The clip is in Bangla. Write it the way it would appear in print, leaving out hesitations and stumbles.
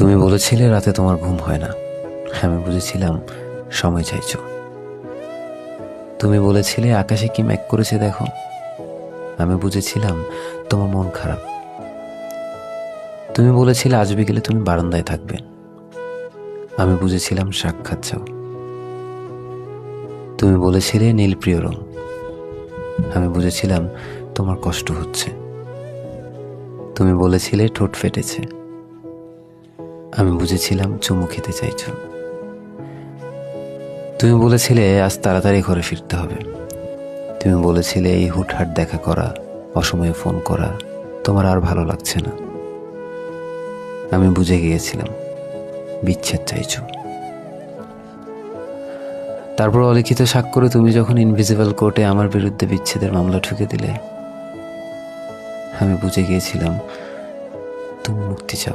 তুমি বলেছিলে রাতে তোমার ঘুম হয় না, আমি বুঝেছিলাম সময় চাইছো। তুমি বলেছিলে আকাশে কি মেঘ করেছে দেখো, আমি বুঝেছিলাম তোমার মন খারাপ। তুমি বলেছিলে আজ বিকেলে তুমি বারান্দায় থাকবে, আমি বুঝেছিলাম সাক্ষাৎ চাও। তুমি বলেছিলে নীল প্রিয় রং, আমি বুঝেছিলাম তোমার কষ্ট হচ্ছে। তুমি বলেছিলে ঠোঁট ফেটেছে, আমি বুঝেছিলাম চুমু খেতে চাইছো। তুমি বলেছিলে আজ তাড়াতাড়ি ঘরে ফিরতে হবে, তুমি বলেছিলে এই হুটহাট দেখা করা, অসময়ে ফোন করা তোমার আর ভালো লাগছে না। আমি বুঝে গিয়েছিলাম বিচ্ছেদ চাইছো। তারপর অলিখিত স্বাক্ষরে তুমি যখন ইনভিজিবল কোর্টে আমার বিরুদ্ধে বিচ্ছেদের মামলা ঠুকে দিলে, আমি বুঝে গিয়েছিলাম তুমি মুক্তি চাও।